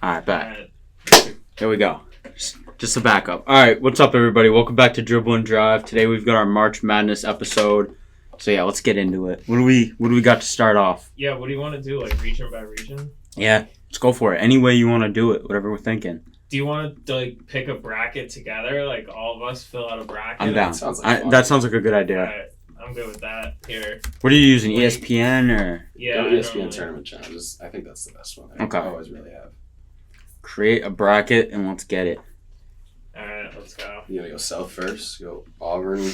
All right, back. Here we go. Just a backup. All right, what's up, everybody? Welcome back to Dribble and Drive. Today we've got our March Madness episode. So yeah, let's get into it. What do we got to start off? Yeah, what do you want to do? Like region by region? Yeah, let's go for it. Any way you want to do it, whatever we're thinking. Do you want to like pick a bracket together? Like all of us fill out a bracket? I'm down. That sounds like a good idea. All right, I'm good with that. Here. What are you using? ESPN or? Yeah. ESPN tournament challenge. I think that's the best one. Okay. I always really have. Create a bracket and let's get it. All right, let's go. You gotta go south first. Go Auburn,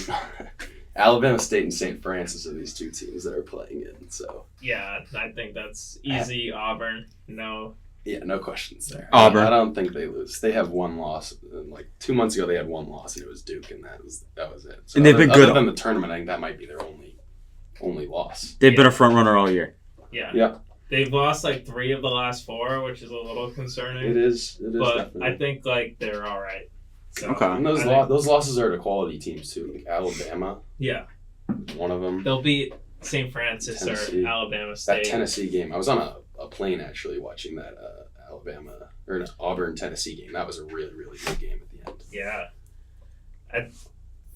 Alabama State, and St. Francis are these two teams that are playing in. So Yeah, I think that's easy. Auburn. No. yeah, no questions there. Auburn. I don't think they lose. They have one loss. Like 2 months ago, they had one loss, and it was Duke, and that was it. So And they've been good. Other than the tournament, I think that might be their only loss. They've been a front runner all year. Yeah. Yeah. They've lost like 3 of the last 4, which is a little concerning. It is. But definitely. I think like they're all right. So, Okay. And those losses are to quality teams too. Like Alabama, Yeah, one of them. they'll beat St. Francis Tennessee. or Alabama That State. Tennessee game, I was on a plane actually watching that Auburn Tennessee game. That was a really, really good game at the end. Yeah.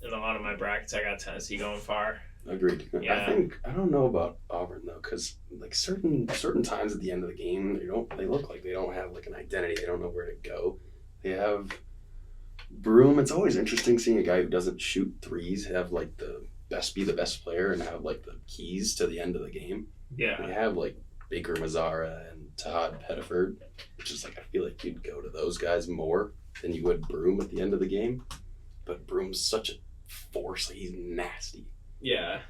In a lot of my brackets, I got Tennessee going far. Agreed. Yeah. I don't know about Auburn though, because like certain times at the end of the game, they look like they don't have like an identity. They don't know where to go. They have Broom. It's always interesting seeing a guy who doesn't shoot threes have like be the best player and have like the keys to the end of the game. Yeah. They have like Baker Mazzara and Todd Pettiford, which is like I feel like you'd go to those guys more than you would Broom at the end of the game. But Broom's such a force. Like, he's nasty. Yeah.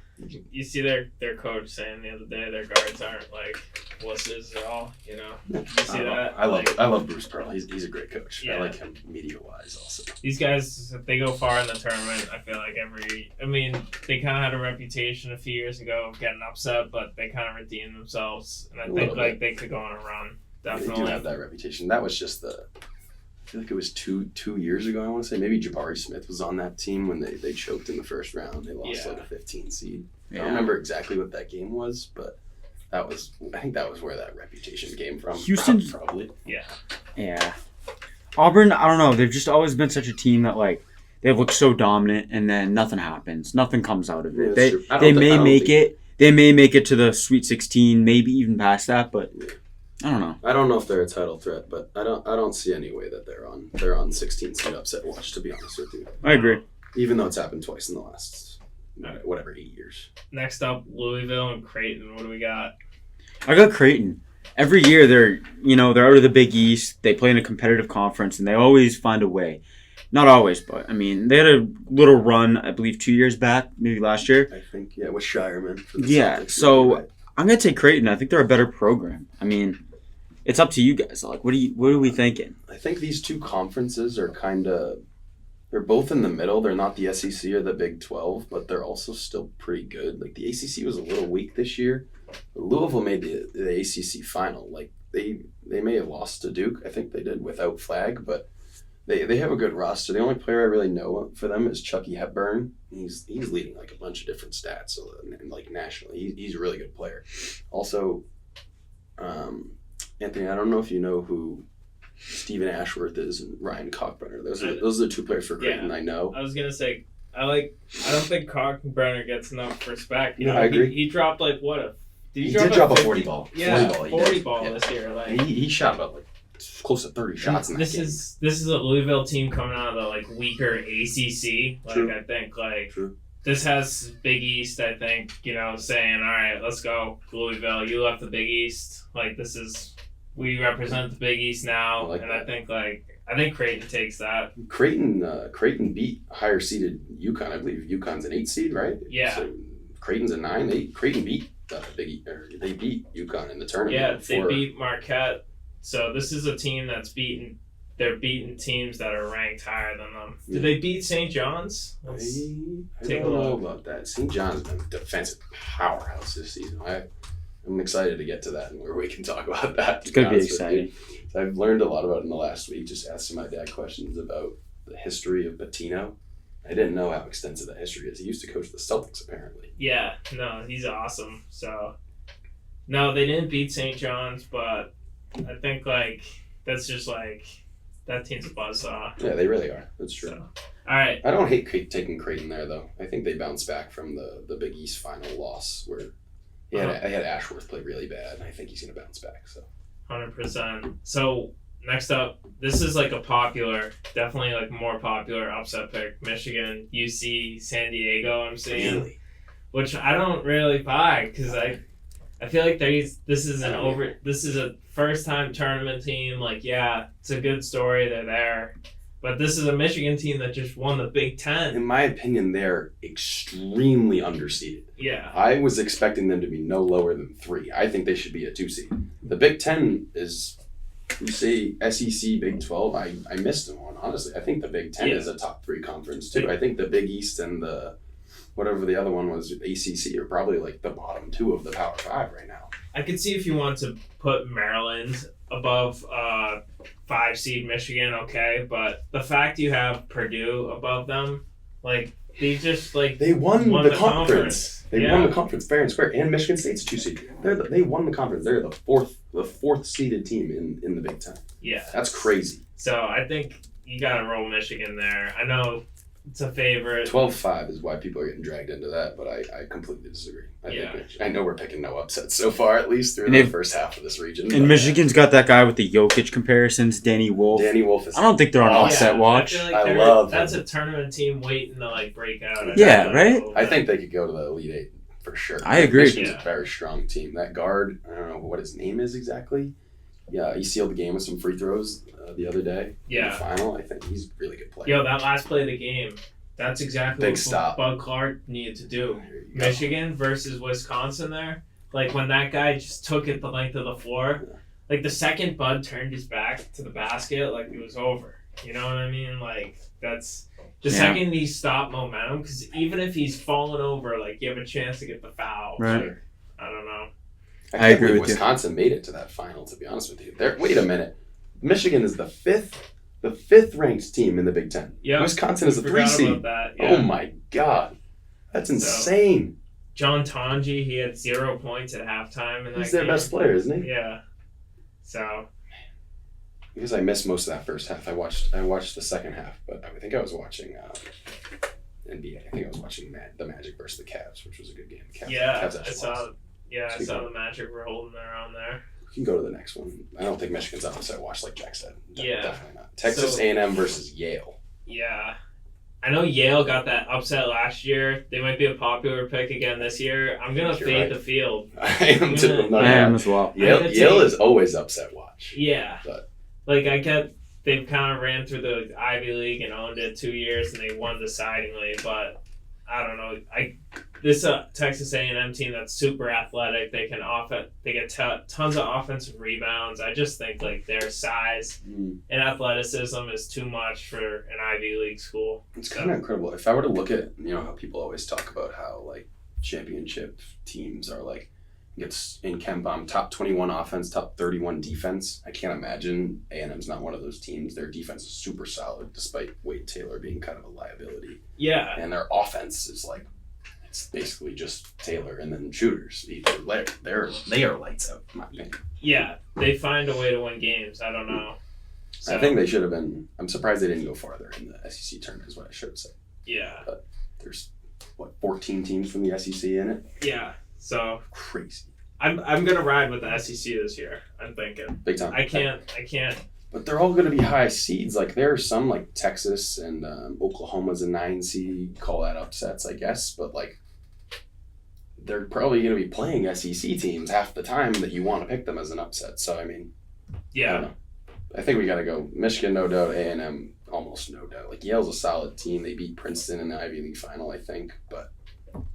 You see their coach saying the other day their guards aren't like wusses at all, you know? You see that? I love Bruce Pearl. He's a great coach. Yeah. I like him media-wise also. These guys, if they go far in the tournament, I feel like they kind of had a reputation a few years ago of getting upset, but they kind of redeemed themselves. And I think like they could go on a run. Definitely. They do have that reputation. That was just I feel like it was two years ago, I want to say. Maybe Jabari Smith was on that team when they choked in the first round. They lost like a 15 seed. I don't remember exactly what that game was, but I think that was where that reputation came from. Houston, probably. Yeah. Auburn, I don't know. They've just always been such a team that like they've looked so dominant, and then nothing happens. Nothing comes out of it. Yeah, they may make it. They may make it to the Sweet 16, maybe even past that, but I don't know. I don't know if they're a title threat, but I don't see any way that they're on 16 seed upset watch, to be honest with you. I agree. Even though it's happened twice in the last 8 years. Next up, Louisville and Creighton. What do we got? I got Creighton. Every year they're out of the Big East. They play in a competitive conference, and they always find a way. Not always, but I mean, they had a little run, I believe, 2 years back, maybe last year. I think, with Shireman. For the Yeah, Celtics, so right. I'm gonna take Creighton. I think they're a better program. I mean, it's up to you guys. Like, what are we thinking? I think these two conferences are they're both in the middle. They're not the SEC or the Big 12, but they're also still pretty good. Like the ACC was a little weak this year. Louisville made the ACC final. Like they may have lost to Duke. I think they did without Flag, but they have a good roster. The only player I really know for them is Chucky Hepburn. He's leading like a bunch of different stats, so like nationally, he's a really good player. Also, Anthony, I don't know if you know who Stephen Ashworth is and Ryan Cockburner. Those are the two players for Creighton I know. I was gonna say I don't think Cockburner gets enough respect. You know, I agree. He dropped like what He did drop a 40 ball. Yeah, 40 ball Yeah. this year. Like He shot about like close to 30 shots in that this game. is a Louisville team coming out of the like weaker ACC. Like True. I think like True. this has Big East. I think saying all right, let's go Louisville. You left the Big East. Like we represent the Big East now, I like and that. I think Creighton takes that. Creighton beat higher seeded UConn. I believe UConn's an 8 seed, right? Yeah. So Creighton's a 9. Creighton beat they beat UConn in the tournament. Yeah, before. they beat Marquette. So this is a team that's they're beating teams that are ranked higher than them. Did they beat St. John's? I take a don't know look. about that. St. John's been a defensive powerhouse this season. I'm excited to get to that and where we can talk about that. It's going to be exciting. So I've learned a lot about it in the last week, just asking my dad questions about the history of Pitino. I didn't know how extensive that history is. He used to coach the Celtics, apparently. Yeah, no, he's awesome. So, no, they didn't beat St. John's, but I think, that's just like that team's a buzzsaw. Yeah, they really are. That's true. So, all right. I don't hate taking Creighton there though. I think they bounced back from the Big East final loss where I had Ashworth play really bad, and I think he's gonna bounce back. So 100%. So next up, this is like a popular, definitely like more popular upset pick. Michigan, UC, San Diego. I'm saying, really, which I don't really buy because I feel like this is a first time tournament team. Like, yeah, it's a good story. They're there. But this is a Michigan team that just won the Big Ten. in my opinion, they're extremely underseeded. Yeah. I was expecting them to be no lower than 3. I think they should be a 2 seed. The Big Ten is, you say SEC, Big 12. I missed them on, honestly. I think the Big Ten is a top 3 conference too. I think the Big East and the whatever the other one was, ACC, are probably like the bottom 2 of the Power 5 right now. I could see if you want to put Maryland above 5 seed Michigan, okay, but the fact you have Purdue above them, like they just like They won the conference. They Yeah. won the conference fair and square, and Michigan State's a 2 seed. They won the conference. They're the fourth seeded team in the Big Ten. Yeah. That's crazy. So I think you gotta roll Michigan there. I know it's a favorite. 12-5 is why people are getting dragged into that, but I completely disagree. Yeah. I know we're picking no upsets so far, at least through And the first half of this region. And but, Michigan's got that guy with the Jokic comparisons, Danny Wolf. Danny Wolf is. I don't think they're on Oh, upset watch. I feel I like love that's him. a tournament team waiting to like break out. Yeah, right? I think they could go to the Elite Eight for sure. I agree. Michigan's Yeah. a very strong team. That guard, I don't know what his name is exactly. Yeah, he sealed the game with some free throws the other day. In Yeah. the final, I think he's a really good player. Yo, that last play of the game, that's exactly Big what stop. Bud Clark needed to do. There you go. Michigan versus Wisconsin there. Like when that guy just took it the length of the floor, Yeah. like the second Bud turned his back to the basket, like it was over. You know what I mean? Like that's the Yeah. second he stopped momentum, because even if he's falling over, like you have a chance to get the foul. Right. Like, I don't know. I I can't agree believe with you. Wisconsin made it to that final, to be honest with you. Wait a minute. Michigan is the fifth ranked team in the Big Ten. Yeah. Wisconsin is a 3 Forgot seed. about that. Yeah. Oh my God. That's insane. John Tonji, he had 0 points at halftime in that He's their game. best player, isn't he? Yeah. So Because I missed most of that first half. I watched the second half, but I think I was watching NBA. I think I was watching the Magic versus the Cavs, which was a good game. Cavs I actually saw. lost. Yeah, I Speak saw of- the Magic were holding their own there. We can go to the next one. I don't think Michigan's on upset watch like Jack said. Yeah. Definitely not. Texas So- A&M versus Yale. Yeah. I know Yale got that upset last year. They might be a popular pick again this year. I'm gonna You're fade right. the field. I am too. I'm not I am mad. as well. Yale, I'm gonna Yale take- is always upset watch. Yeah. But- Like they've kind of ran through the Ivy League and owned it 2 years, and they won decidingly. But I don't know. This Texas A&M team that's super athletic. They can They get tons of offensive rebounds. I just think like their size and athleticism is too much for an Ivy League school. It's kind of incredible. If I were to look at, how people always talk about how like championship teams are like, gets in Ken Palm, top 21 offense, top 31 defense. I can't imagine A&M's not one of those teams. Their defense is super solid, despite Wade Taylor being kind of a liability. Yeah. And their offense is like, it's basically just Taylor and then shooters. They are lights out, in my opinion. Yeah. They find a way to win games. I don't know. So, I think they should have been. I'm surprised they didn't go farther in the SEC tournament, is what I should say. Yeah. There's 14 teams from the SEC in it. Yeah. So Crazy, I'm gonna ride with the SEC this year. I'm thinking. big time. I can't. But they're all going to be high seeds. Like there are some like Texas and Oklahoma's a 9 seed. Call that upsets, I guess. But like they're probably going to be playing SEC teams half the time that you want to pick them as an upset. So I mean, I don't Yeah. know. I think we got to go Michigan, no doubt. A&M, almost no doubt. Like Yale's a solid team. They beat Princeton in the Ivy League final, I think. But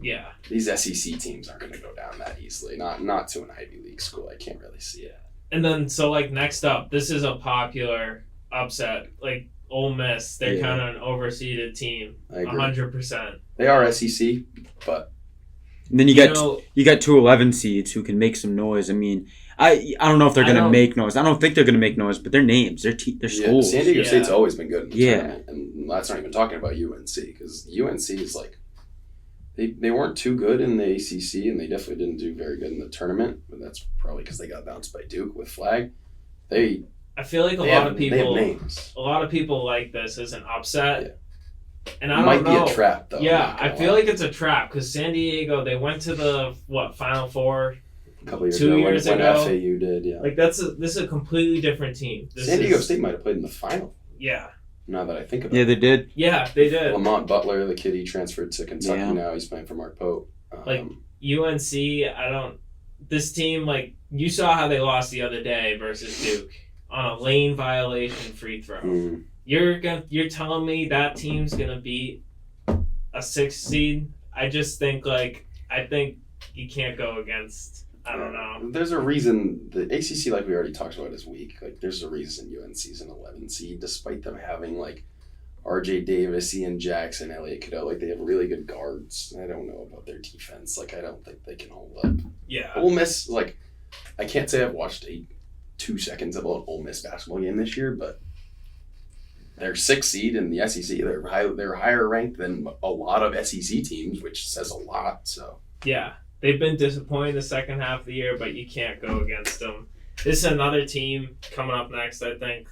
Yeah. these SEC teams aren't going to go down that easily. Not to an Ivy League school. I can't really see it. And then so like next up, this is a popular upset. Like Ole Miss, they're Yeah. kind of an overseeded team. I agree. 100%. They are SEC, but And then you You got know, you got 2 11 seeds who can make some noise. I mean, I don't know if they're I gonna don't- make noise. I don't think they're gonna make noise, but their names, their yeah, schools. San Diego Yeah. State's always been good in the Yeah. tournament, and that's not even talking about UNC because UNC is like they weren't too good in the ACC, and they definitely didn't do very good in the tournament. But that's probably because they got bounced by Duke with flag. They I feel like They have names. a lot of people like this as an upset. Yeah. And I don't Might know. be a trap, though. Yeah, I feel like it's a trap because San Diego, they went to the Final Four a couple years 2 ago years when ago. FAU did. Yeah, Like this is a completely different team. San Diego State might have played in the final. Yeah. Now that I think about Yeah, it. they did. Yeah, they did. Lamont Butler, the kid, he transferred to Kentucky. Yeah. Now he's playing for Mark Pope. UNC, this team, like, you saw how they lost the other day versus Duke on a lane violation free throw. Mm. You're telling me that team's gonna beat a 6 seed? I just think I think you can't go against. I don't know. There's a reason the ACC, like we already talked about, is weak. Like, there's a reason UNC's an 11 seed, despite them having like RJ Davis, Ian Jackson, Elliot Cadeau. Like, they have really good guards. I don't know about their defense. Like, I don't think they can hold up. Yeah. Ole Miss, like, I can't say I've watched 2 seconds of an Ole Miss basketball game this year, but they're 6th seed in the SEC. They're higher ranked than a lot of SEC teams, which says a lot. So Yeah. They've been disappointing the second half of the year, but you can't go against them. This is another team coming up next, I think.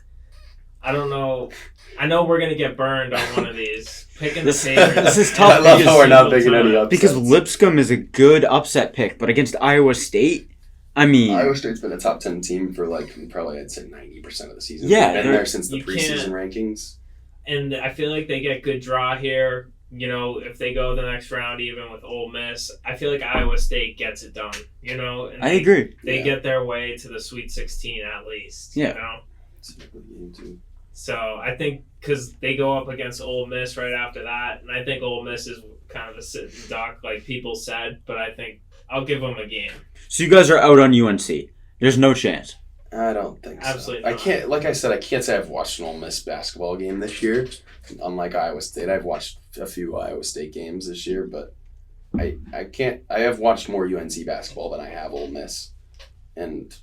I don't know. I know we're going to get burned on one of these. Picking the favorites. This is tough. I love how we're not picking any upsets. Because Lipscomb is a good upset pick, but against Iowa State, I mean, Iowa State's been a top 10 team for probably I'd say 90% of the season. Yeah, They've been there since the you preseason can't- rankings. And I feel like they get good draw here. If they go the next round, even with Ole Miss, I feel like Iowa State gets it done. And I agree. They Yeah. get their way to the Sweet 16 at least. Yeah. It's a good game, too. So I think because they go up against Ole Miss right after that, and I think Ole Miss is kind of a sitting duck, like people said. But I think I'll give them a game. So you guys are out on UNC. There's no chance. I don't think so. Absolutely I not. can't, like I said, I can't say I've watched an Ole Miss basketball game this year. Unlike Iowa State, I've watched a few Iowa State games this year, but I have watched more UNC basketball than I have Ole Miss. And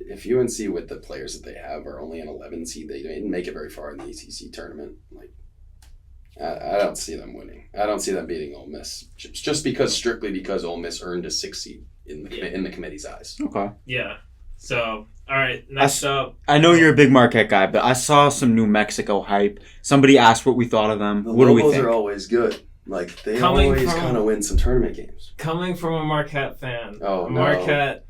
if UNC with the players that they have are only an 11 seed, they didn't make it very far in the ACC tournament. Like, I don't see them winning. I don't see them beating Ole Miss. Just strictly because Ole Miss earned a 6 seed in the committee's eyes. Okay. Yeah. So, all right, next up. I know you're a big Marquette guy, but I saw some New Mexico hype. Somebody asked what we thought of them. The What do we Lobos think? are always good. Like, they Coming always from- kind of win some tournament games. Coming from a Marquette fan. Oh, no. Marquette.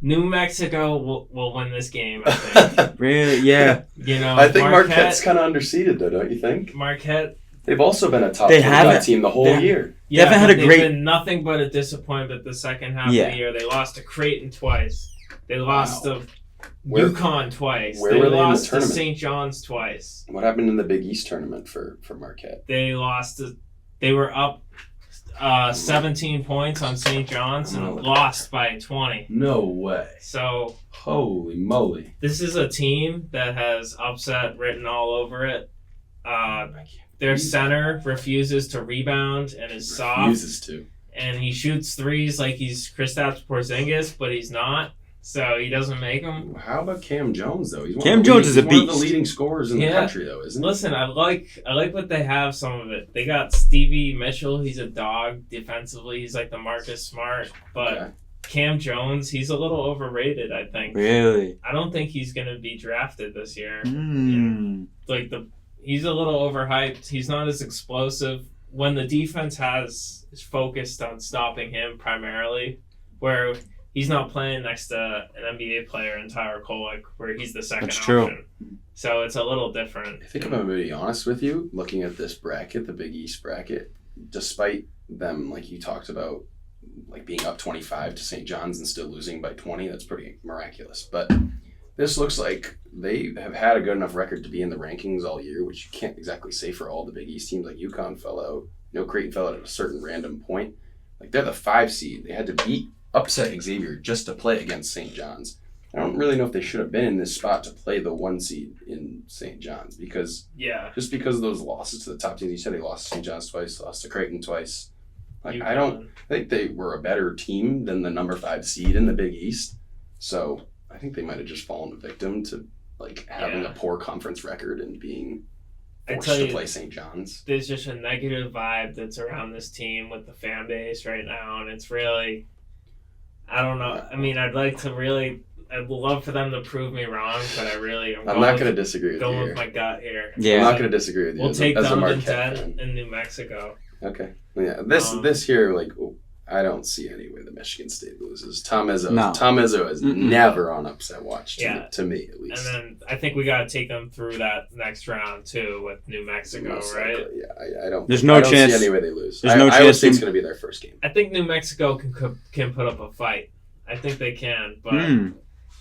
New Mexico will win this game, I think. Really? Yeah. I think Marquette's kind of underseeded, though, don't you think? Marquette. They've also been a top They 25 haven't- team the whole they- year. Yeah, haven't had a but great- they've been nothing but a disappointment the second half of Yeah. the year. They lost to Creighton twice. They lost to Where- UConn twice. where They were they in the lost to tournament? St. John's twice. What happened in the Big East tournament for Marquette? They lost to. They were up 17 points on St. John's and lost by 20. No way. So Holy moly. this is a team that has upset written all over it. Their center refuses to rebound and is soft. Refuses to. And he shoots threes like he's Kristaps Porzingis, but he's not. So he doesn't make them. How about Cam Jones, though? He's one Cam of the Jones is a one of the beast. leading scorers in the Yeah. country, though, isn't he? Listen, I like what they have. Some of it. They got Stevie Mitchell. He's a dog defensively. He's like the Marcus Smart. But Okay. Cam Jones, he's a little overrated. I think. Really? I don't think he's gonna be drafted this year. Mm. He's a little overhyped. He's not as explosive. When the defense is focused on stopping him primarily, where he's not playing next to an NBA player in Tyler Kolek, where he's the second That's option. true. So it's a little different. I think if I'm going to be honest with you, looking at this bracket, the Big East bracket, despite them, like you talked about, like being up 25 to St. John's and still losing by 20, that's pretty miraculous. But this looks like they have had a good enough record to be in the rankings all year, which you can't exactly say for all the Big East teams. Like UConn fell out. Creighton fell out at a certain random point. Like, they're the 5 seed. They had to upset Xavier just to play against St. John's. I don't really know if they should have been in this spot to play the 1 seed in St. John's because just because of those losses to the top teams. You said they lost to St. John's twice, lost to Creighton twice. Like, I think they were a better team than the number 5 seed in the Big East. So I think they might have just fallen victim to like having a poor conference record and being forced to play St. John's. There's just a negative vibe that's around this team with the fan base right now, and it's really, I don't know. I mean, I'd like to really I'd love for them to prove me wrong, but I'm not going to disagree with you going here. with my gut here. Yeah. I'm not going to disagree with you. We'll take as a Donovan Marquette Dent fan. in New Mexico. Okay. Yeah. This here, like, I don't see any way the Michigan State loses. Tom Izzo is never on upset watch to me, at least. And then I think we got to take them through that next round, too, with New Mexico, Most right? likely, yeah, I don't. There's no I don't chance. see any way they lose. There's no Iowa chance State's going to be their first game. I think New Mexico can put up a fight. I think they can, but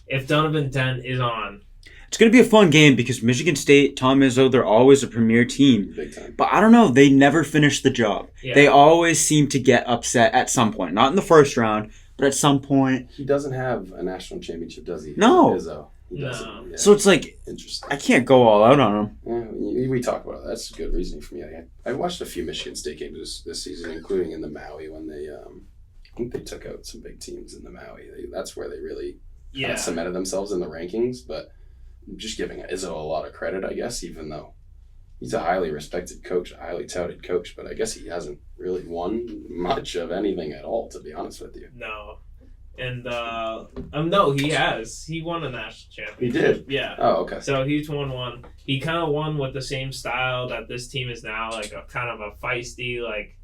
if Donovan Dent is on, it's going to be a fun game because Michigan State, Tom Izzo, they're always a premier team. Big time. But I don't know. They never finish the job. Yeah. They always seem to get upset at some point. Not in the first round, but at some point. He doesn't have a national championship, does he? No. Izzo. He doesn't. No. Yeah. So it's like, Interesting. I can't go all out on him. Yeah, we talk about it. That's good reasoning for me. I watched a few Michigan State games this season, including in the Maui when they, I think they took out some big teams in the Maui. That's where they really kind of cemented themselves in the rankings. But I'm just giving Izzo a lot of credit, I guess, even though he's a highly respected coach, a highly touted coach. But I guess he hasn't really won much of anything at all, to be honest with you. No. And, no, he has. He won a national championship. He did? Yeah. Oh, okay. So he's won one. He kind of won with the same style that this team is now, like a kind of a feisty, like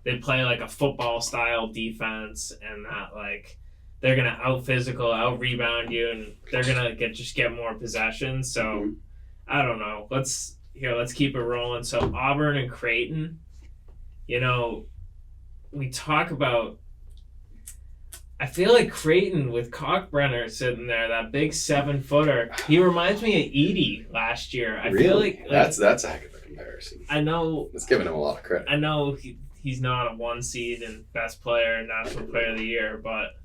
they play like a football style defense, and that like they're gonna out physical, out rebound you, and they're gonna get more possessions. So I don't know. Let's keep it rolling. So Auburn and Creighton, we talk about. I feel like Creighton with Cockbrenner sitting there, that big 7-footer. He reminds me of Edie last year. I feel like that's a heck of a comparison. I know. It's giving him a lot of credit. I know he's not a 1 seed and best player, national player of the year, but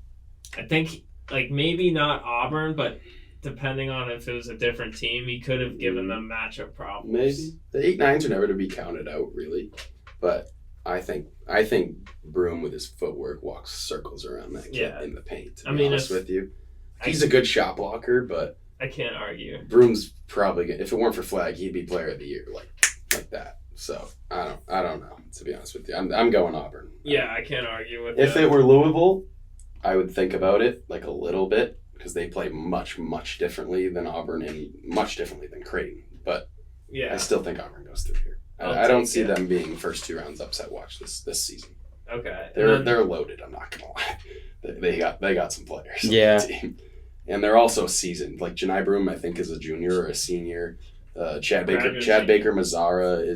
I think like maybe not Auburn, but depending on if it was a different team, he could have given them matchup problems. Maybe the 8-9s are never to be counted out, really, but I think Broom with his footwork walks circles around that kid in the paint. To be honest with you, he's a good shot blocker, but I can't argue. Broom's probably if it weren't for Flag, he'd be player of the year like that. So I don't know. To be honest with you, I'm going Auburn. Yeah, I can't argue with. If it were Louisville, I would think about it like a little bit because they play much differently than Auburn and much differently than Creighton. But I still think Auburn goes through here. I don't see them being first 2 rounds upset watch this season. Okay. They're loaded, I'm not gonna lie. They got some players on Yeah. the team. And they're also seasoned. Like Janai Broom, I think, is a junior or a senior. Chad Baker Mazzara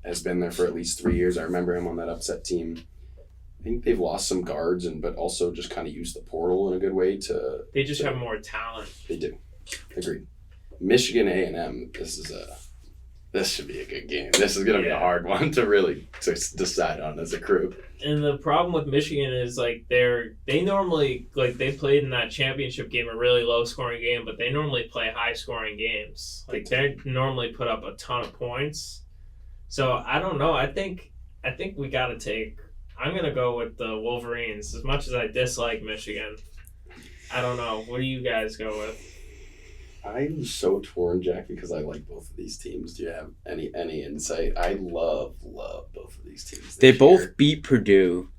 has been there for at least 3 years. I remember him on that upset team. I think they've lost some guards but also just kind of used the portal in a good way to. They just have more talent. They do. Agreed. Michigan A&M. This should be a good game. This is going to be a hard one to decide on as a crew. And the problem with Michigan is like they normally like they played in that championship game a really low scoring game, but they normally play high scoring games. Like they normally put up a ton of points. So I don't know. I think we got to take. I'm gonna go with the Wolverines as much as I dislike Michigan. I don't know. What do you guys go with? I'm so torn, Jack, because I like both of these teams. Do you have any insight? I love both of these teams. They both beat Purdue.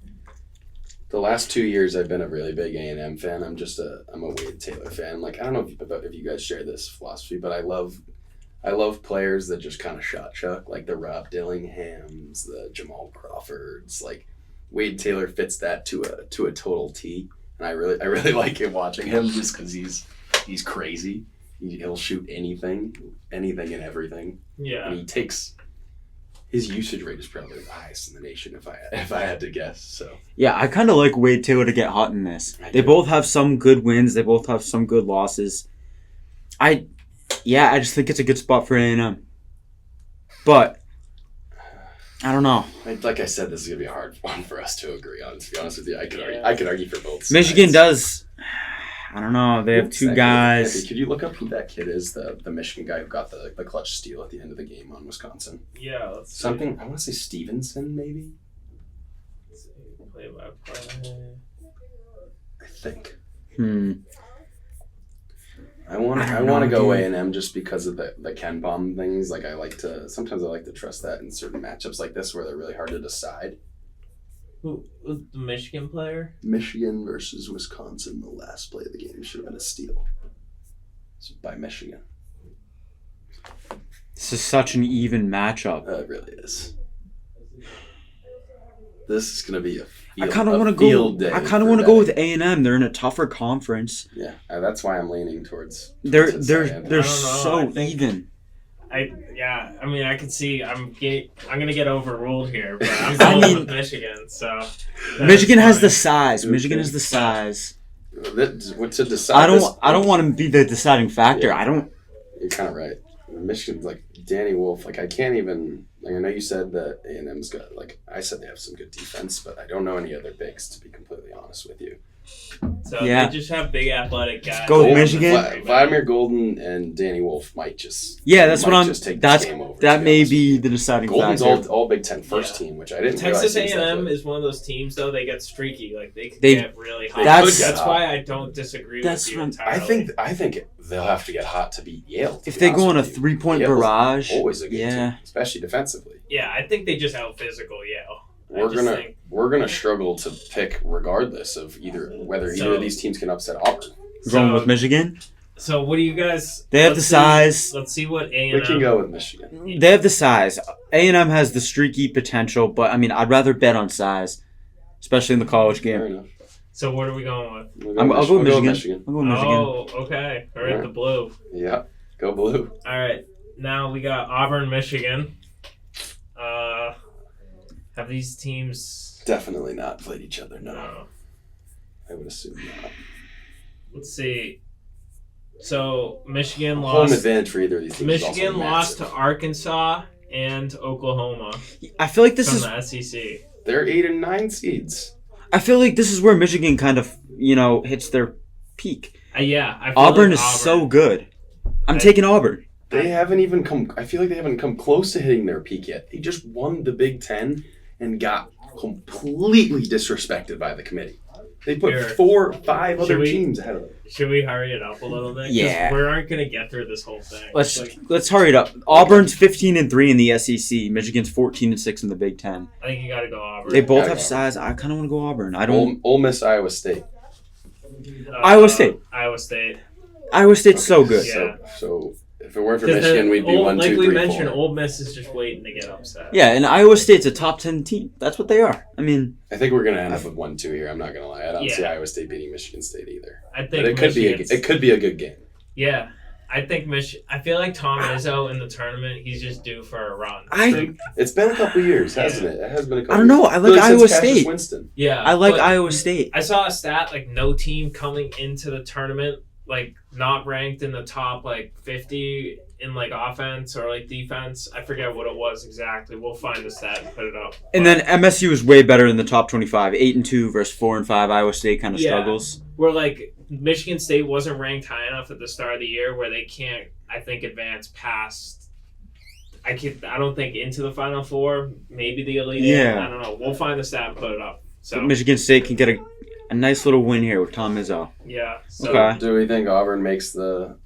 The last 2 years, I've been a really big A&M fan. I'm a Wade Taylor fan. Like I don't know if you guys share this philosophy, but I love players that just kind of shot chuck, like the Rob Dillinghams, the Jamal Crawfords. Like Wade Taylor fits that to a total T, and I really like it watching him just because he's crazy. He'll shoot anything and everything. Yeah. And his usage rate is probably the highest in the nation if I had to guess. So yeah, I kind of like Wade Taylor to get hot in this. They both have some good wins. They both have some good losses. I just think it's a good spot for A&M. But I don't know. Like I said, this is gonna be a hard one for us to agree on. To be honest with you, I could argue for both sides. Michigan does. I don't know. They have 2 guys. Andy, could you look up who that kid is? The Michigan guy who got the clutch steal at the end of the game on Wisconsin. Yeah, let's see. Something. I want to say Stevenson, maybe. Let's see. Play-by-play. I think. I I want to go A&M just because of the Ken Palm things. Like sometimes I like to trust that in certain matchups like this where they're really hard to decide. Who the Michigan player? Michigan versus Wisconsin, the last play of the game should have been a steal. It's by Michigan. This is such an even matchup. It really is. This is going to be I kind of want to go. I kind of want to go with A&M. They're in a tougher conference. Yeah, that's why I'm leaning towards. They're I so even. I mean, I can see I'm gonna get overruled here, but I'm going with Michigan. So Michigan has the size. Michigan has the size. To decide, I don't want to be the deciding factor. Yeah. I don't. You're kind of right. Michigan's like Danny Wolf. Like I can't even. Like I know you said that A&M's got. Like I said, they have some good defense, but I don't know any other bigs to be completely honest with you. So they just have big athletic guys. Go with Michigan. Vladimir Golden and Danny Wolf might just. Yeah, that's what I'm. Just take That's this game over, that may be the deciding Golden's factor. all Big Ten first team, which I didn't. Texas realize A&M is one of those teams though. They get streaky, like they can They- get really hot. That's- why I don't disagree That's with you what- entirely. I think they'll have to get hot to beat Yale. to If be they go honest on a with you. 3-point Yale's barrage, always a good yeah. team, especially defensively. Yeah, I think they just out physical Yale. We're gonna struggle to pick regardless of either of these teams can upset Auburn. We're going with Michigan. So what do you guys? They have the let's size. See, let's see what A&M. We can go with Michigan. They have the size. A&M has the streaky potential, but I mean, I'd rather bet on size, especially in the college Fair game. enough. So what are we going with? I'll go with We'll Michigan. I'll go with Michigan. Oh, okay. All right, the blue. Yeah, go blue. All right, now we got Auburn, Michigan. Have these teams Definitely not played each other. No, No. I would assume not. Let's see. So Michigan Home lost. advantage for either of these teams. is Michigan also lost to massive. Arkansas and Oklahoma I feel like this from is. the SEC. They're 8 and 9 seeds. I feel like this is where Michigan kind of hits their peak. Yeah, I feel Auburn like is so good. I'm I- taking Auburn. They haven't even come. I feel like they haven't come close to hitting their peak yet. They just won the Big Ten and got completely disrespected by the committee. They put Here. 4 or 5 other Should we- teams ahead of them. Should we hurry it up a little bit? 'Cause Yeah. we aren't gonna get through this whole thing. Let's hurry it up. Auburn's 15-3 in the SEC. Michigan's 14-6 in the Big Ten. I think you got to go Auburn. They both Gotta have go. size. I kind of want to go Auburn. I don't. Ole Miss, Iowa State. Iowa State. Iowa State. Iowa State's so good. Yeah. So if it weren't for 'Cause Michigan, we'd be 1, like 2, we 3, mentioned, 4. Ole Miss is just waiting to get upset. Yeah, and Iowa State's a top 10 team. That's what they are. I mean, I think we're gonna end up with 1-2 here. I'm not gonna lie. I don't see Yeah. Iowa State beating Michigan State either. I think But it could be a good game. Yeah, I think I feel like Tom Izzo in the tournament. He's just due for a run. It's been a couple years, hasn't it? It has been a couple. I don't know. I like Since Iowa Cassius State. Winston. Yeah, I like but Iowa State. I saw a stat like no team coming into the tournament like not ranked in the top like 50 in like offense or like defense. I forget what it was exactly. We'll find the stat and put it up. And then MSU is way better in the top 25. 8-2 versus 4-5. Iowa State kind of Yeah. struggles. Where like Michigan State wasn't ranked high enough at the start of the year where they can't, I think, advance past. I don't think into the Final Four. Maybe the Elite Eight. Yeah. I don't know. We'll find the stat and put it up. So But Michigan State can get a nice little win here with Tom Izzo. yeah. So Okay. Do we think Auburn makes the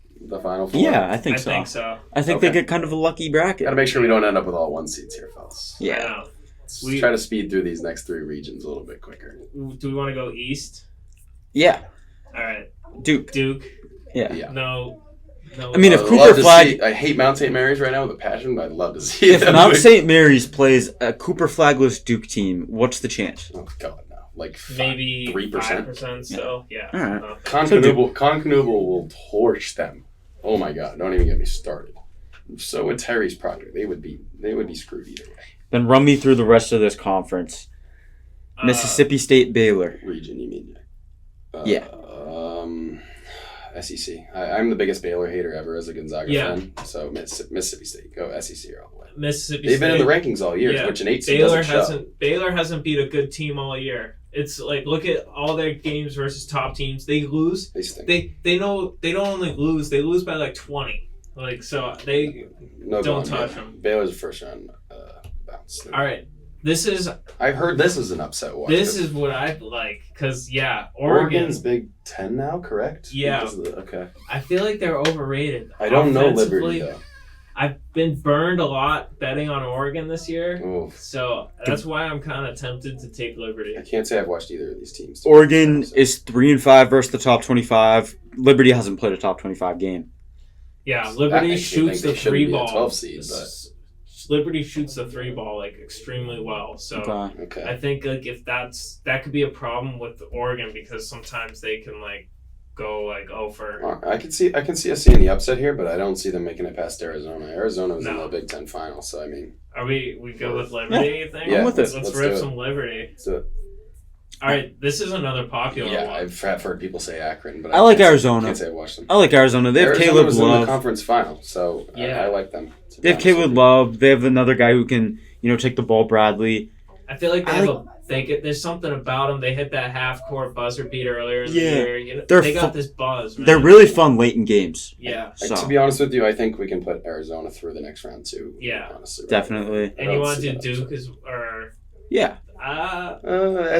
Final Four? Yeah, I think I so. think so. I think they Okay. get kind of a lucky bracket. Gotta make sure we don't end up with all 1 seeds here, fellas. I Yeah. know. Let's We- try to speed through these next 3 regions a little bit quicker. Do we want to go east? Yeah. All right. Duke. Duke. Yeah. Yeah. No. I mean, if I'd Cooper love to Flag- see- I hate Mount St. Mary's right now with a passion, but I'd love to see If them Mount win. St. Mary's plays a Cooper Flagless Duke team, what's the chance? Oh God, no! Like maybe 3%. 5% still. Yeah. All right. No. Concanoogle will torch them. Oh my God! Don't even get me started. So with Terry's project, they would be screwed either way. Then run me through the rest of this conference. Mississippi State, Baylor. Region, you mean? Yeah. SEC. I'm the biggest Baylor hater ever as a Gonzaga Yeah. fan. So Mississippi State, go SEC all the way. Mississippi They've State. been in the rankings all year, Yeah. which an 8 seed Baylor doesn't show. hasn't beat a good team all year. It's like look at all their games versus top teams. They lose. They stink. They know they don't only lose. They lose by like 20. Like so they. No, don't going, touch yeah. them. Baylor's a first round bounce. All right. This is I've heard this is an upset watch. this is what I like because Oregon. Oregon's Big Ten now, correct? Yeah. Because of okay. I feel like they're overrated. I don't know Offensively, Liberty though. I've been burned a lot betting on Oregon this year, Oof. so that's why I'm kind of tempted to take Liberty. I can't say I've watched either of these teams. Oregon is 3-5 versus the top 25. Liberty hasn't played a top 25 game. Yeah, I Liberty actually shoots think the they shouldn't three be a ball. 12 seed, Liberty shoots the three ball like extremely well. So Okay. Okay. I think like if that could be a problem with Oregon because sometimes they can like go like for. I can see us seeing the upset here, but I don't see them making it past Arizona. Arizona was in No. the Big Ten final, so I mean. Are we go with Liberty? Yeah. You think? Yeah, I'm with it. Let's Let's rip do it. some Liberty. So, All right, this is another popular yeah, one. I've heard people say Akron, but I like can't say- Arizona. Can't say I watched them. I like Arizona. They have Arizona Caleb was in the Love. conference final, so Yeah. I like them. to be They have honest with Caleb you. Love. They have another guy who can, take the ball, Bradley. I feel like I there's something about them. They hit that half court buzzer beater earlier in the Yeah. year. You know, They're they got fu- this buzz. Man. They're really fun late in games. Yeah. So To be honest with you, I think we can put Arizona through the next round too. Yeah. Honestly, Definitely. I And don't you want see to do that Duke or Yeah.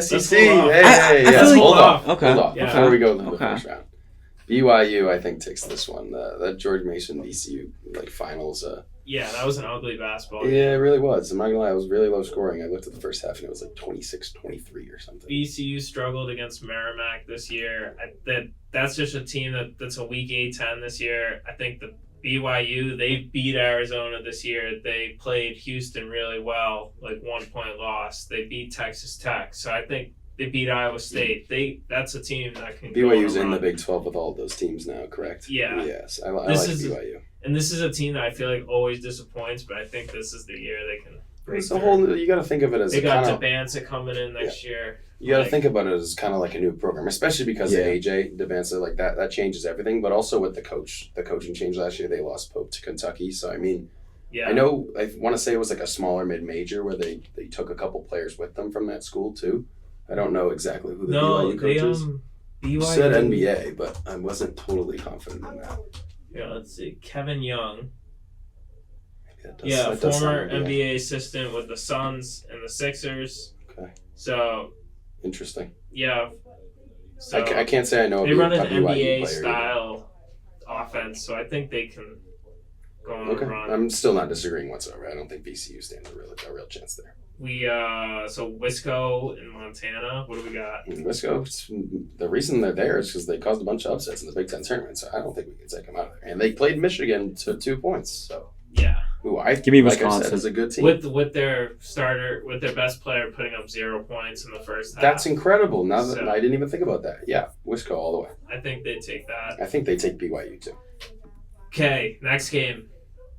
SEC. hold off. Hey, I yes, feel like- hold off. Okay. Hold off Yeah. before we go to the Okay. first round. BYU, I think, takes this one. That George Mason VCU finals. Yeah, that was an ugly basketball. Yeah, it really was. I'm not gonna lie, it was really low scoring. I looked at the first half and it was like 26-23 or something. VCU struggled against Merrimack this year. That's just a team that's a weak A-10 this year. I think the BYU, they beat Arizona this year. They played Houston really well, like 1-point loss. They beat Texas Tech. So I think they beat Iowa State. That's a team that can go on a BYU's in run. the Big 12 with all those teams now, correct? Yeah. Yes, I This like is- BYU. And this is a team that I feel like always disappoints, but I think this is the year they can break It's a through. whole. You got to think of it as They a got kind of. Debanza coming in next year. You got to like- think about it as kind of like a new program, especially because Yeah. of AJ Debanza. Like that changes everything. But also with the coaching change last year, they lost Pope to Kentucky. So I mean, Yeah. I know I want to say it was like a smaller mid-major where they took a couple players with them from that school too. I don't know exactly who the No, BYU they coach is. BYU Said NBA, but I wasn't totally confident in that. Yeah, let's see. Kevin Young. Maybe that does Former sound right, yeah. NBA assistant with the Suns and the Sixers. Okay. So, Interesting. yeah. So I can't say I know they a run an BYU NBA player. style offense, so I think they can go on Okay, a run. I'm still not disagreeing whatsoever. I don't think VCU stands a real chance there. So Wisco in Montana. What do we got? Let's go. The reason they're there is because they caused a bunch of upsets in the Big Ten tournament, so I don't think we can take them out of there. And they played Michigan to 2 points, so Yeah, Give me like I Wisconsin. said, is a good team. with their best player putting up 0 points in the first half. That's incredible. Now that So- I didn't even think about that. Yeah, Wisco all the way. I think they take that. I think they take BYU too. Okay, next game.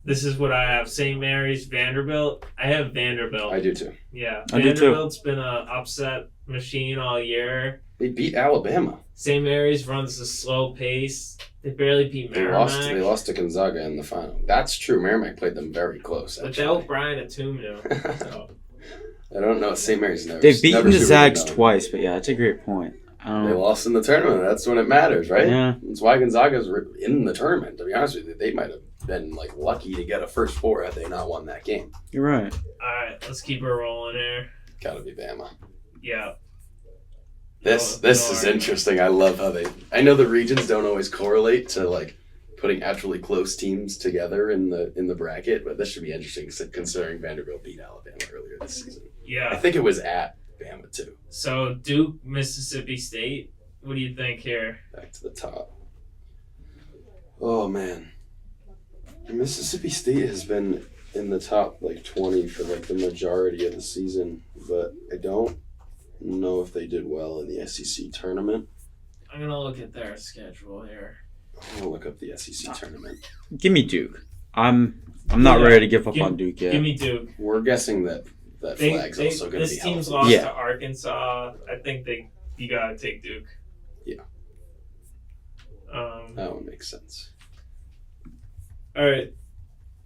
This is what I have. St. Mary's, Vanderbilt. I have Vanderbilt. I do too. Yeah, I do too. Vanderbilt's been an upset machine all year. They beat Alabama. St. Mary's runs a slow pace. They barely beat They Merrimack. lost to Gonzaga in the final. That's true. Merrimack played them very close. Actually. Without Brian Atumnu. So. I don't know. St. Mary's never. They've beaten never the super Zags known. twice, but yeah, that's a great point. They lost in the tournament. That's when it matters, right? Yeah. That's why Gonzaga's in the tournament. To be honest with you, they might have been lucky to get a first four had they not won that game. You're right. All right, let's keep her rolling here. Got to be Bama. Yeah. This No is argument. interesting. I love how I know the regions don't always correlate to putting actually close teams together in the bracket, but this should be interesting considering Vanderbilt beat Alabama earlier this season. I Yeah. think it was at Bama too. So Duke, Mississippi State. What do you think here? Back to the top. Oh man, Mississippi State has been in the top 20 for the majority of the season, but I don't know if they did well in the SEC tournament. I'm gonna look at their schedule here. I'm gonna look up the SEC tournament. Give me Duke. I'm not Yeah. ready to give up Give- on Duke yet. Give me Duke. We're guessing that flag's also going to be This team's healthy. lost Yeah. to Arkansas. I think you gotta take Duke. Yeah. That would make sense. All right.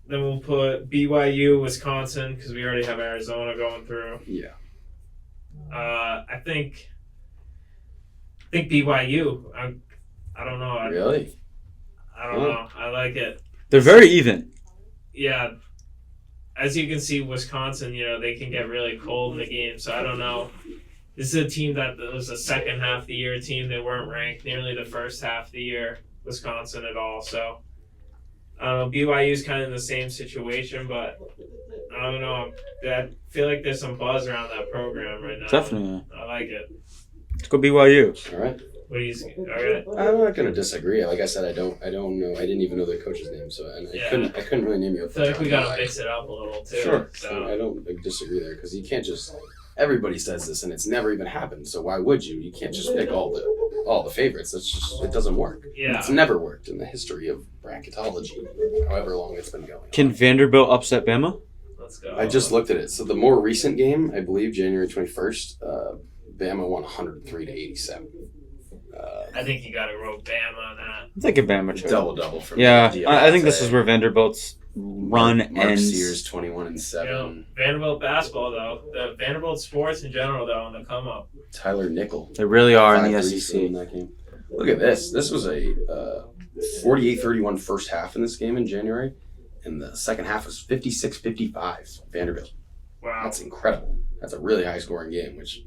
Then we'll put BYU, Wisconsin, because we already have Arizona going through. Yeah. I think BYU. I don't know. Really? I don't know. I like it. They're very even. Yeah. As you can see, Wisconsin, they can get really cold in the game. So I don't know. This is a team that was a second half of the year team. They weren't ranked nearly the first half of the year, Wisconsin at all. So I don't know. BYU's kind of in the same situation, but I don't know. I feel like there's some buzz around that program right now. Definitely. I like it. Let's go BYU. All right. What do you say? All right. I'm not gonna disagree. Like I said, I don't know. I didn't even know their coach's name, so and Yeah. I couldn't really name you. I feel like we gotta mix it up a little too. Sure. So I don't disagree there because you can't just. Everybody says this, and it's never even happened. So why would you? You can't just pick all the favorites. That's just it doesn't work. yeah. It's never worked in the history of bracketology, however long it's been going. Can Vanderbilt upset Bama? Let's go. I just looked at it. So the more recent game, I believe January 21st, Bama won 103-87. I think you gotta roll Bama on that. I think a Bama choice. Double for Yeah, me. I think this is where Vanderbilt's run Mark ends. Sears 21-7. You know, Vanderbilt basketball though, the Vanderbilt sports in general though, on the come up. Tyler Nickel. They really are in the 5 threes in SEC. that game. Look at this. This was a 48-31 first half in this game in January, and the second half was 56-55 Vanderbilt. Wow. That's incredible. That's a really high scoring game, which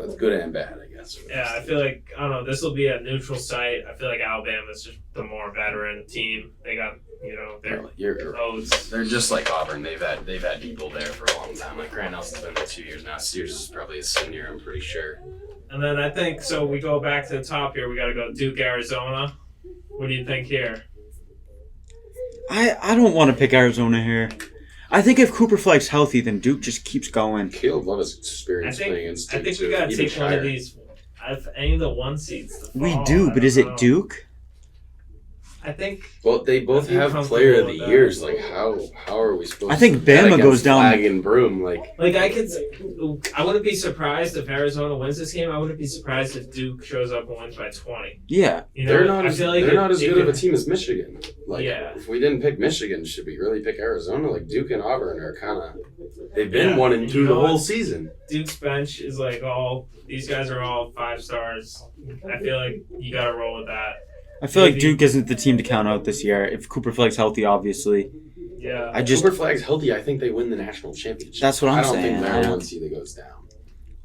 that's good and bad, I guess. Yeah, I feel like I don't know. This will be a neutral site. I feel like Alabama's just the more veteran team. They got their You're roads. They're just like Auburn. They've had people there for a long time. Like Grant Nelson's been there 2 years now. Sears is probably a senior, I'm pretty sure. And then I think so. We go back to the top here. We got to go Duke, Arizona. What do you think here? I don't want to pick Arizona here. I think if Cooper Flag's healthy, then Duke just keeps going. Caleb Love has experience I playing think against I Duke, think we too, got to even take one of higher. these. Any of the one seeds. To We fall. do, I but is don't it know. Duke? I think. Well, they both I'd be have comfortable player of the with that. years. Like how are we supposed? I think to bet Bama against goes down- Flag and Broom. Like Like I wouldn't be surprised if Arizona wins this game. I wouldn't be surprised if Duke shows up and wins by 20. Yeah. You know, they're not I as feel like they're not as it good of a could- team as Michigan. Like Yeah. if we didn't pick Michigan, should we really pick Arizona? Like Duke and Auburn are kind of they've been Yeah. 1 and 2 You the know whole what? season. Duke's bench is like all these guys are all 5 stars. I feel like you got to roll with that. I feel like Maybe. Duke isn't the team to count out this year. If Cooper Flag's healthy, obviously. Yeah. I just Cooper Flag's healthy. I think they win the national championship. That's what I'm I don't saying. think I they're don't- one seed that goes down.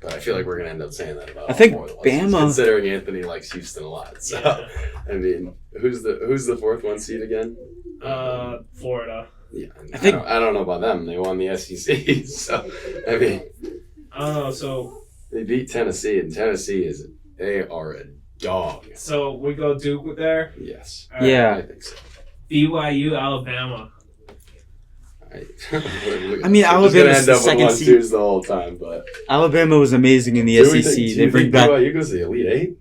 But I feel like we're gonna end up saying that about I think all four of the ones, Bama- considering Anthony likes Houston a lot. So Yeah. I mean, who's the fourth one seed again? Florida. Yeah, I think- I don't know about them. They won the SEC, so I mean, I don't know. So they beat Tennessee, and Tennessee they are a dog. we go Duke with there. Yes, All right. Yeah. I think so. BYU, Alabama. I mean, We're just gonna Alabama's end the up with second 1-2s the whole time, but Alabama was amazing in the do we SEC. think- do They you bring think back. BYU goes to the Elite Eight.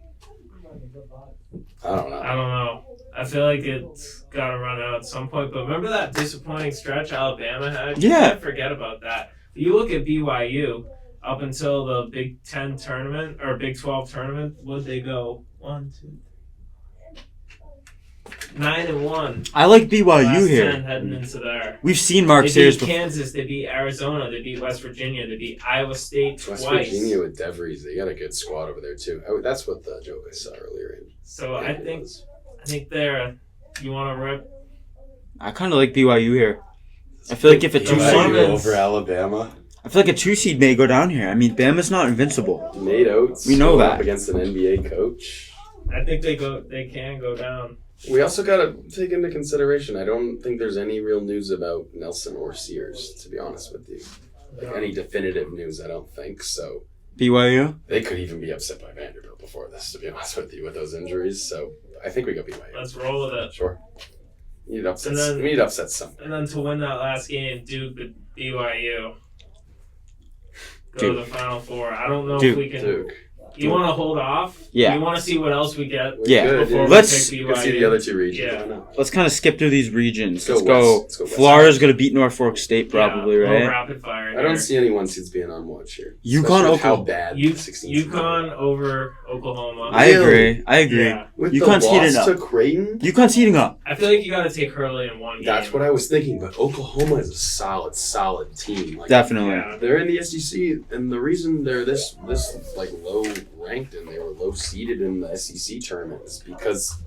I don't know. I don't know. I feel like it's got to run out at some point. But remember that disappointing stretch Alabama had? You Yeah. can't forget about that. You look at BYU up until the Big 10 tournament or Big 12 tournament. Would they go 1, 2, 9-1? I like BYU Last 10 here. heading into there. We've seen Mark They Sayers beat before. Kansas. They beat Arizona. They beat West Virginia. They beat Iowa State West twice. Virginia with DeVries, they got a good squad over there too. That's what the joke I saw earlier. So I think there. You want to rip? I kind of like BYU here. I feel like if a BYU 2 BYU seed, over Alabama, I feel like a 2 seed may go down here. I mean, Bama's not invincible. Nate Oates, We know going that. up against an NBA coach. I think they can go down. We also got to take into consideration. I don't think there's any real news about Nelson or Sears, to be honest with you. Like any definitive news, I don't think so. BYU? They could even be upset by Vanderbilt before this, to be honest with you, with those injuries. So I think we got BYU. Let's roll with it. Sure. We need upsets. And then- we need upsets somewhere. And then to win that last game, Duke with BYU. Go Duke. to the Final Four. I don't know Duke. if we can. Duke. You want to hold off? Yeah. You want to see what else we get? We Yeah. could, Before Let's- we You pick can see BYU? the other two regions. Yeah. Why not? Let's kind of skip through these regions. Let's Let's go go. west. Let's go west. Florida's going to beat Norfolk State probably, Yeah, a little right? rapid fire. I here. don't see any one seeds being on watch here. UConn, Especially with how Oklahoma. bad U- the 16 seeds are. UConn over Oklahoma. I agree. I agree. Yeah. With UConn's the heating loss up. to Creighton, UConn's heating up. I feel like you got to take Hurley in one game. that's what I was thinking. But Oklahoma is a solid team. Like, Definitely. Yeah. they're in the SEC, and the reason they're this like low ranked and they were low seeded in the SEC tournament is because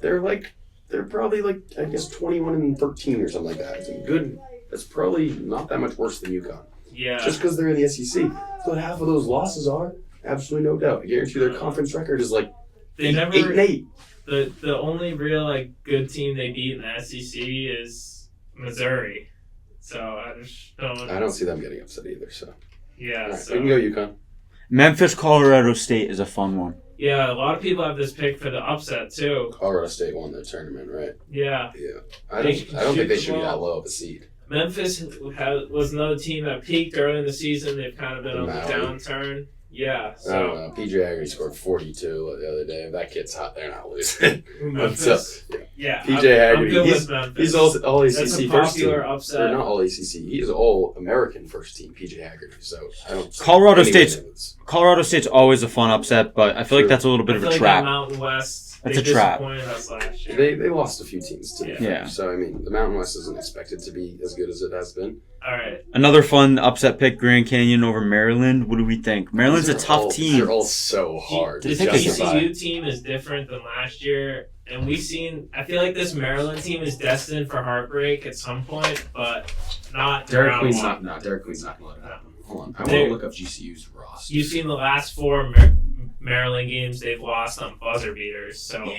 they're probably like I guess 21-13 or something like that. It's good. That's probably not that much worse than UConn. Yeah. Just because they're in the SEC. That's what half of those losses are. Absolutely no doubt. I guarantee their conference record is like They 8-8. The only real good team they beat in the SEC is Missouri. So I just don't. I don't see them getting upset either. So Yeah. all right, So we can go UConn. Memphis, Colorado State is a fun one. Yeah, a lot of people have this pick for the upset too. Colorado State won their tournament, right? Yeah. Yeah. I don't think they should be that low of a seed. Memphis was another team that peaked early in the season. They've kind of been on the downturn. Yeah. So. I don't know. PJ Haggerty scored 42 the other day. If that kid's hot, they're not losing. Memphis. Yeah. PJ Haggerty. I'm good with Memphis. He's all ACC That's a first team. popular upset. Or not all ACC. He's all American first team. PJ Haggerty. So I don't. Colorado State's always a fun upset, but I feel like that's a little bit of a trap. That Mountain West. That's a trap. Us last year. They lost a few teams to yeah. So I mean, the Mountain West isn't expected to be as good as it has been. All right. Another fun upset pick: Grand Canyon over Maryland. What do we think? Maryland's a tough team. They're all so hard. This TCU team is different than last year, and I feel like this Maryland team is destined for heartbreak at some point, but not. Derek Queen's not going to let it happen. Hold on, I want to look up GCU's roster. You've seen the last 4 Maryland games they've lost on buzzer beaters, so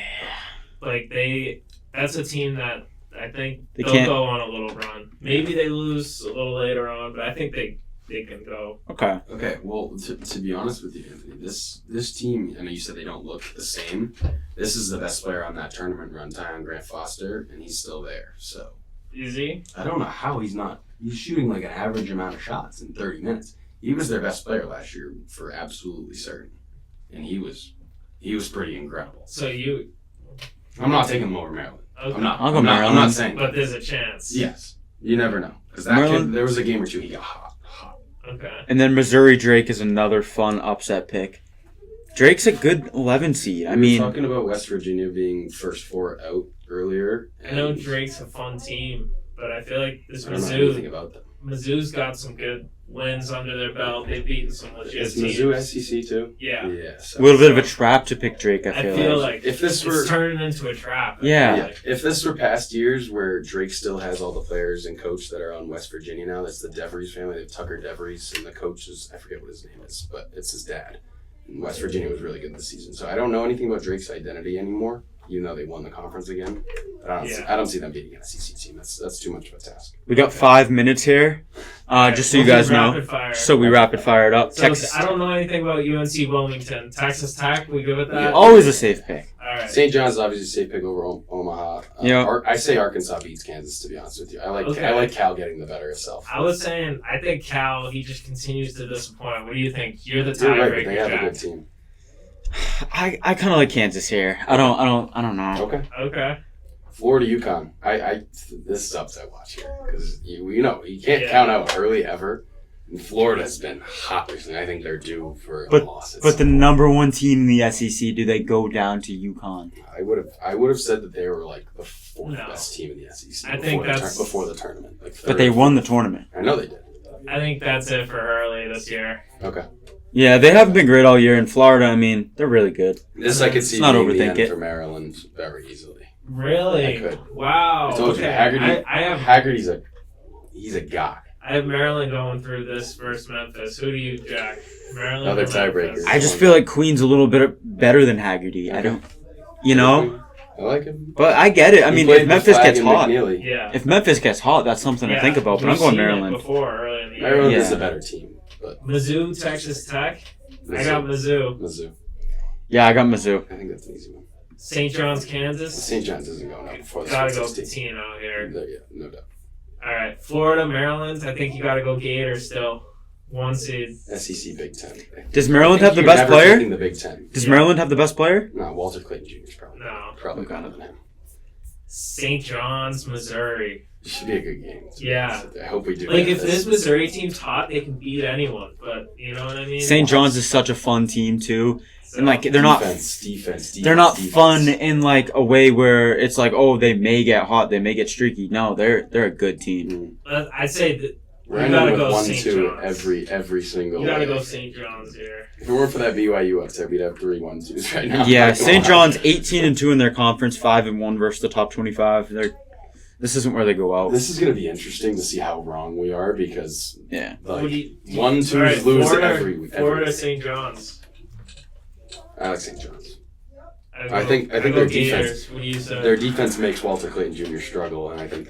that's a team that I think they'll go on a little run. Maybe they lose a little later on, but I think they can go. Okay. Okay. Well, to be honest with you, Anthony, this team. I know you said they don't look the same. This is the best player on that tournament run, Tyon Grant Foster, and he's still there. So. Is he? I don't know how he's not. He's shooting like an average amount of shots in 30 minutes. He was their best player last year for absolutely certain, and he was pretty incredible. So I'm not taking him over Maryland. Okay. I'm not saying. But there's a chance. Yes. You never know. Because that kid, there was a game or two he got hot. Okay. And then Missouri Drake is another fun upset pick. Drake's a good 11 seed. We were talking about West Virginia being first 4 out earlier. I know Drake's a fun team, but I feel like this I don't know anything about them. Mizzou's got some good wins under their belt. They've beaten some legit teams. Is Mizzou SEC too? Yeah. So. A little bit of a trap to pick Drake, I feel like if this it's turning into a trap. Yeah. If this were past years where Drake still has all the players and coach that are on West Virginia now, that's the DeVries family. They have Tucker DeVries, and the coach is, I forget what his name is, but it's his dad. And West Virginia was really good this season. So I don't know anything about Drake's identity anymore, even though they won the conference again. I don't see them beating an SEC team. That's too much of a task. We got 5 minutes here, just so you guys know. So we rapid fire it up. So I don't know anything about UNC Wilmington. Texas Tech, we good with that? Always a safe pick. All right. St. John's is obviously a safe pick over Omaha. I say Arkansas beats Kansas, to be honest with you. I like Cal getting the better itself. I was saying, I think Cal, he just continues to disappoint. What do you think? You're the Right, tiebreaker. they have a good team. I kind of like Kansas here. I don't know. Okay. Florida, UConn. This is upset watch here because you can't count out early ever. And Florida has been hot recently. I think they're due for a loss. But the number 1 team in the SEC, do they go down to UConn? I would have said that they were like the 4th best team in the SEC. I think that's before the tournament. But they won the tournament. I know they did. I think that's it for Hurley this year. Okay. Yeah, they haven't been great all year. In Florida, they're really good. This I could see being the end for Maryland very easily. Really? I could. Wow. I told you, Haggerty's he's a guy. I have Maryland going through this versus Memphis. Who do you, Jack? Maryland Another or Memphis? tiebreaker. I just feel like Queen's a little bit better than Haggerty. Okay. I don't, I like him. But I get it. If Memphis gets hot, yeah. If Memphis gets hot, that's something to think about. But I'm going Maryland. Early in the year. Maryland is a better team. But Mizzou, Texas Tech. I got Mizzou. Yeah, I got Mizzou. I think that's an easy one. St. John's, Kansas. St. John's isn't going up before the Gotta go Patino here. Yeah, no doubt. All right, Florida, Maryland. I think you got to go Gators still. 1 seed. SEC Big Ten. Does Maryland have the best player? The Big Ten. Does Maryland have the best player? No, Walter Clayton Jr. is probably better than him. St. John's, Missouri. It should be a good game. Yeah. I hope we do. If this Missouri team's hot, they can beat anyone. But you know what I mean? St. John's is such a fun team too. So, And they're defense, they're not fun in a way where it's like, oh, they may get hot, they may get streaky. No, they're a good team. I'd say that we're ending with go 1-2 every single. You gotta go St. John's here. If it weren't for that BYU upset, we'd have 3 1-2s right now. Yeah, St. John's 18-2 in their conference, 5-1 versus the top 25. This isn't where they go out. This is going to be interesting to see how wrong we are because 1-2s lose every week. Florida, St. John's. I like St. John's. I think their defense. What do you say? Their defense makes Walter Clayton Jr. struggle, and I think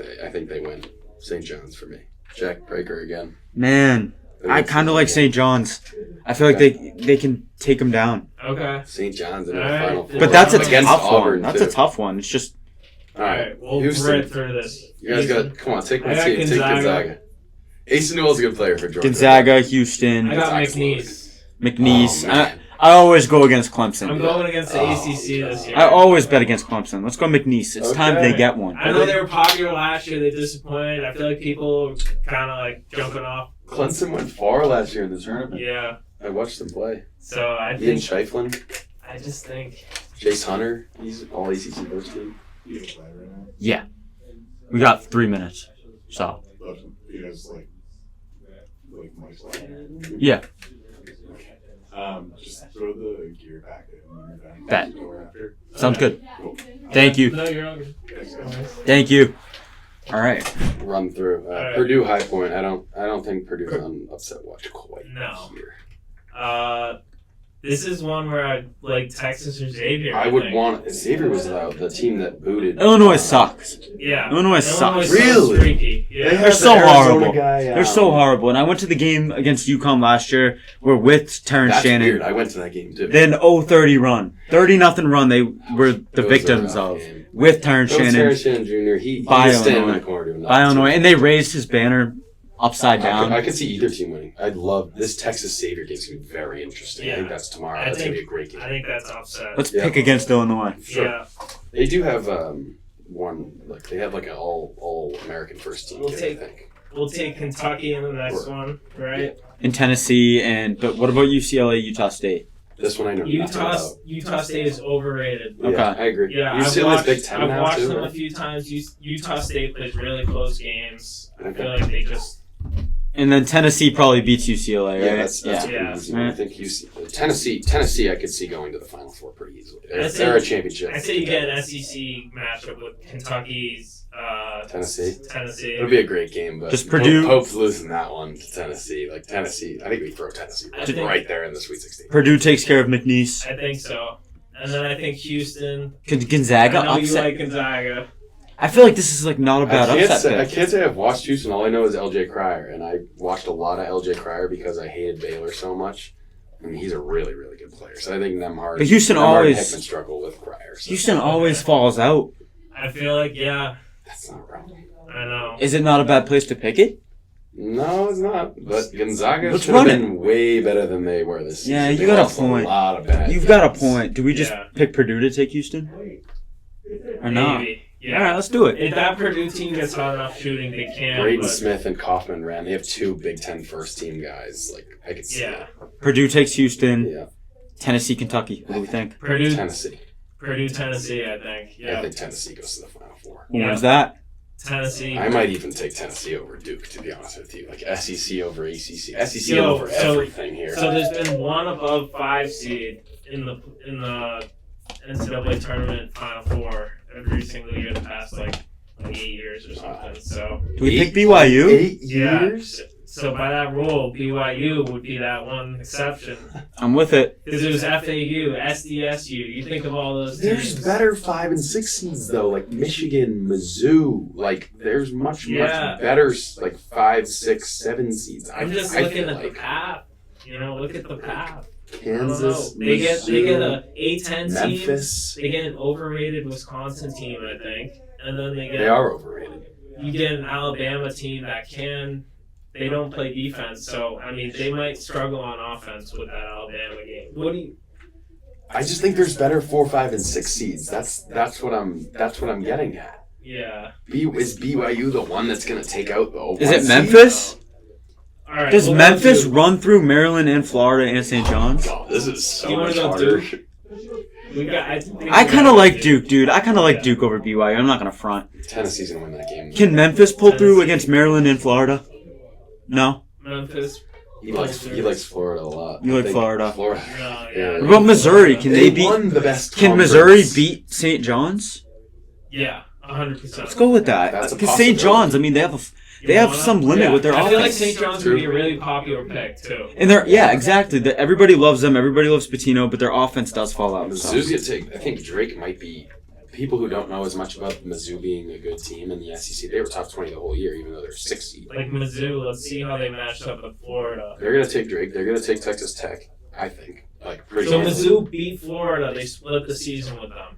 they win. St. John's for me. Jack Breaker again. Man, I kind of like St. John's. I feel like they can take them down. Okay. St. John's in the Alright. Final Four. But that's a Against tough Auburn, one. That's a too. tough one. It's just All right. We'll Houston. read through this. You guys got come on, take I my got team. Take Gonzaga. Gonzaga. Ace Newell's a good player for Georgia. Gonzaga, Houston, I got Gonzaga's McNeese. McNeese. Oh, man. I always go against Clemson. I'm going against the Oh, ACC this year. I always bet against Clemson. Let's go McNeese. It's time Okay. they get one. I know they were popular last year. They disappointed. I feel like people are kind of like jumping off. Clemson went far last year in the tournament. Yeah. I watched them play. So I Ian think. Shiflin, I just think. Jace Hunter. He's all ACC first team. You can play right now. Yeah. We got 3 minutes. So, But you guys like Mike's line. yeah. Just throw the gear back in when you're done. Bet. Go after. Sounds good. Cool. Thank you. No, you're all good. Thanks, guys. Thank you. All right. Run through. Alright. Purdue High Point. I don't think Purdue's on upset watch quite No. here. This is one where I like Texas or Xavier. I would think. want Xavier was the team that booted. Illinois sucks. Yeah. Illinois sucks. so Really? streaky. Yeah. They're so horrible. They're so horrible. And I went to the game against UConn last year. We're with Terrence That's Shannon. weird. I went to that game too. Then 0-30 run. 30-0 run they were the It was a victims rough of. game. With Terrence That was Shannon. Terrence Shannon Jr. He By was standing in Illinois. the corner doing By nothing. Illinois. And they raised his banner upside I down. could see either team winning. I'd love this Texas Xavier game's gonna be very interesting. I Yeah. think that's tomorrow. I That's gonna think- be a great game. I think that's offset. Let's Yeah. pick against Illinois. Sure. Yeah. They do have one like they have like an all American first team We'll kid, take- I think. We'll take Kentucky in the next one, right? In Tennessee but what about UCLA, Utah State? This one I know nothing Utah State is overrated. about. Yeah, Okay. I agree. Yeah, UCLA's Big Ten I've now watched too. them a right? few times. Utah State plays really close games. I Okay. feel like they just And then Tennessee probably beats UCLA, right? Yeah, that's yeah. pretty Yeah. easy. I think Tennessee, I could see going to the Final Four pretty easily. I say- They're a championship. I say you get an SEC matchup with Kentucky's Tennessee. Tennessee. It'll be a great game, but Just Purdue- Pope's losing that one to Tennessee. Like Tennessee, I think we throw Tennessee I think- right there in the Sweet 16. Purdue takes care of McNeese. I think so. And then I think Houston. Gonzaga I know you upset. like Gonzaga. I feel like this is like not a bad upset I pick. can't say I've watched Houston. All I know is LJ Cryer, and I watched a lot of LJ Cryer because I hated Baylor so much. And he's a really, really good player. So I think Nemhard. But Houston Nemhard always- and Hickman struggle with Cryer. So Houston always falls out. I feel like that's not a problem. I know. Is it not a bad place to pick it? No, it's not. But Gonzaga Let's should have run been way better than they were this season. Yeah, you They got a lost point. lot of bad You've got a guys. point. Do we just Yeah. pick Purdue to take Houston? Or not? Maybe. All Yeah. right, let's do it. If that Purdue team gets hot enough shooting, they can. Braden but Smith and Kaufman ran. They have two Big Ten first team guys. Like I could see. yeah, Purdue takes Houston. Yeah. Tennessee, Kentucky. What do we think? Purdue, Tennessee. Tennessee. I think. I Yeah, think Tennessee goes to the Final Four. Who Yeah. wins that? Tennessee. I might even take Tennessee over Duke, to be honest with you. Like SEC over ACC. SEC Yo, over so- everything here. So there's been one above 5 seed in the NCAA tournament Final Four every single year the past like 8 years or something. So Do we pick BYU? 8 yeah. years? So by that rule, BYU would be that one exception I'm with it. because it was FAU, SDSU. You think of all those There's teams. better 5 and 6 seeds though, like Michigan, Mizzou. Like there's much Yeah. better like 5, 6, 7 seeds. I'm just I looking feel at the like path. You know, look at the path. Kansas, They get Mizzou, a A10 team. Memphis. They get an overrated Wisconsin team, I think, and then They are overrated. you get an Alabama team that they don't play defense, so I mean they might struggle on offense with that Alabama game. What do you? I just think there's better 4, 5, and 6 seeds. That's what I'm getting at. Yeah. Is BYU the one that's gonna take out the 0-1 Is it seed? Memphis? All right. Does we'll go Memphis to- run through Maryland and Florida and St. John's? Oh, this is so You wanna much go harder. Duke? We got. I kind of like Duke, dude. I kind of like Duke over BYU. I'm not going to front. Tennessee's gonna win that game. Can Memphis pull through Tennessee. against Maryland and Florida? No? Memphis. He likes Florida a lot. You I like think Florida. Florida. No, Yeah. What about Missouri? Can they beat? won the best Can Missouri conference. beat St. John's? Yeah, 100%. Let's go with that. That's a Because St. John's, I mean, they have some limit with their I feel like offense. St. John's would be a really popular pick too. And exactly. Everybody loves them. Everybody loves Patino, but their offense does fall out. So. Mizzou's gonna take. I think Drake might be people who don't know as much about Mizzou being a good team in the SEC, they were top 20 the whole year, even though they're 6th seed. Like Mizzou, let's see how they matched up with Florida. They're going to take Drake. They're going to take Texas Tech, I think. Like pretty So handily. Mizzou beat Florida. They split the season with them.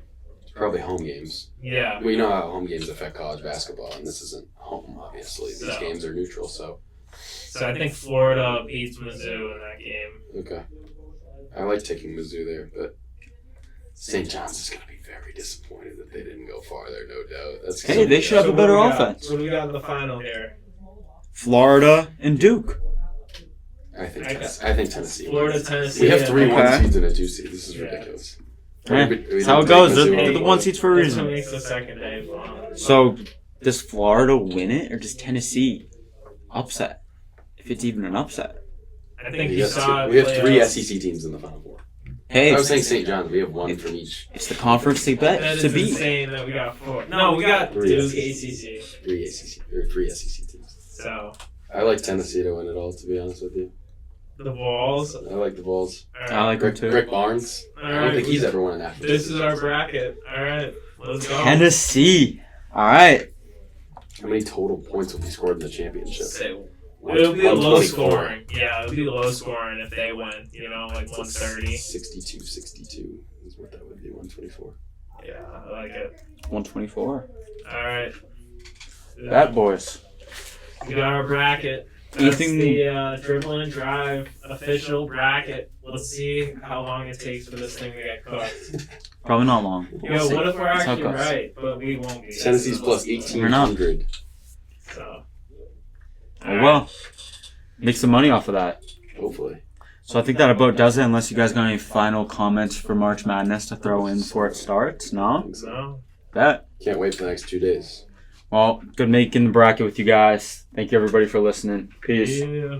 Probably home games. Yeah. We know how home games affect college basketball, and this isn't home, obviously. These No. games are neutral, so. So I think Florida beats Mizzou in that game. Okay. I like taking Mizzou there, but St. John's is going to be very disappointed that they didn't go farther, no doubt. That's Hey, they should have a what better do we got? offense. What do we got in the final here? Florida and Duke. I think I Tennessee. Florida, wins. Tennessee. We have 3 Okay. 1 seeds and a 2 seed. This is Yeah. ridiculous. Eh, We that's how it didn't goes. take They're, Mizzou they're on the board. one seeds for a That's what reason. makes the second day fun. So, does Florida win it, or does Tennessee upset? If it's even an upset. I think We you have, saw it we have play 3 out. SEC teams in the Final Four. Hey, I was saying St. John's. We have 1 from each. it's the conference to bet That to is beat. insane that we got 4. No, we got Three Duke, SEC. ACC. 3 SEC teams. So, I like Tennessee to win it all, to be honest with you. the Vols. I like the Bulls. I like them too. Rick Barnes. I don't think he's ever won a national This is our championship. bracket. All right, let's go. Tennessee. All right. How many total points will be scored in the championship? So, it'll be a low 124. scoring. Yeah, it'll be low scoring if they win. You know, like 130. 62 is what that would be. 124. Yeah, I like it. 124. All right. Bad boys. We got our bracket. That's Anything- the Dribble and Drive official bracket. Let's see how long it takes for this thing to get cooked. Probably not long. Yo, what if we're That's how it actually goes. right, but we won't be? Tennessee's plus We're not. 1,800. So. Oh, well. Make some money off of that. Hopefully. So I think that about does it, unless you guys got any final comments for March Madness to throw in before it starts. No? So. Bet. Can't wait for the next 2 days. Well, good making the bracket with you guys. Thank you everybody for listening. Peace. Yeah.